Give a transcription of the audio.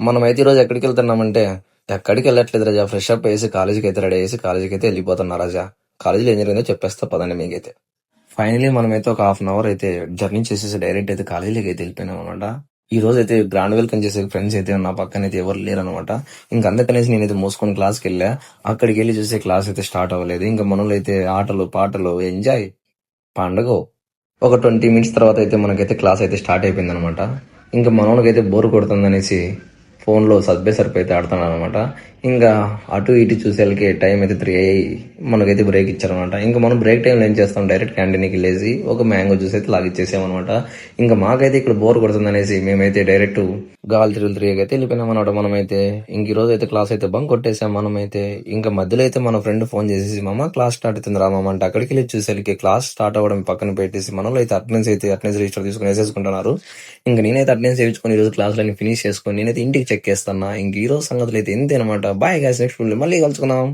మనమైతే ఈరోజు ఎక్కడికి వెళ్తున్నామంటే ఎక్కడికి వెళ్ళట్లేదు రజా. ఫ్రెష్ అప్ వేసి కాలేజీకి అయితే రెడీ చేసి కాలేజీకి అయితే వెళ్ళిపోతున్నా రజా. కాలేజీలో ఏం జరిగిందో చెప్పేస్తా పదండి మీకైతే. ఫైనలీ మనమైతే ఒక హాఫ్ అన్ అవర్ అయితే జర్నీ చేసేసి డైరెక్ట్ అయితే కాలేజీకి అయితే వెళ్ళిపోయినాం అనమాట. ఈ రోజు అయితే గ్రాండ్ వెల్కమ్ చేసే ఫ్రెండ్స్ అయితే నా పక్కన అయితే ఎవరు లేరు అనమాట. ఇంకా అందుకనేసి నేనైతే మూసుకొని క్లాస్కి వెళ్ళా. అక్కడికి వెళ్ళి చూసే క్లాస్ అయితే స్టార్ట్ అవ్వలేదు. ఇంకా మనలో అయితే ఆటలు పాటలు ఎంజాయ్ పండుగ. ఒక 20 మినిట్స్ తర్వాత అయితే మనకైతే క్లాస్ అయితే స్టార్ట్ అయిపోయింది అనమాట. ఇంకా మనోళ్ళకైతే బోర్ కొడుతుందనేసి ఫోన్లో సబ్వే సర్ఫ్ అయితే ఆడుతున్నాను అనమాట. ఇంకా అటు ఇటు చూసేళ్ళకి టైం అయితే 3 అయ్యి మనకైతే బ్రేక్ ఇచ్చారనమాట. ఇంకా మనం బ్రేక్ టైంలో ఏం చేస్తాం, డైరెక్ట్ క్యాంటీన్కి వెళ్ళేసి ఒక మ్యాంగో జ్యూస్ అయితే లాగిచ్చేసామన్నమాట. ఇంకా మాకైతే ఇక్కడ బోర్ కొడుతుందనేసి మేమైతే డైరెక్ట్ గాలి తిరుగులు అయితే వెళ్ళిపోయినాం అనమాట. మనమైతే ఇంక ఈ రోజు అయితే క్లాస్ అయితే బంక్ కొట్టేసాం మనమైతే. ఇంకా మధ్యలో అయితే మన ఫ్రెండ్ ఫోన్ చేసేసి మామ క్లాస్ స్టార్ట్ అవుతుంది రామమ్మ అంటే అక్కడికి వెళ్ళి చూసేళ్ళకి క్లాస్ స్టార్ట్ అవ్వడం పక్కన పెట్టేసి మనలో అయితే అటెండెన్స్ రిజిస్టర్ తీసుకుని వేసేసుకుంటున్నారు. ఇంకా నేనైతే అటెండెన్స్ వేయించుకొని ఈరోజు క్లాసులన్నీ ఫినిష్ చేసుకొని నేనైతే ఇంటికి చెక్ చేస్తాను. ఇంక ఈ రోజు సంగతులు అయితే ఎంతే అనమాట. బాయ్ గైస్, నెక్స్ట్ మళ్ళీ కలుసుకుందాం.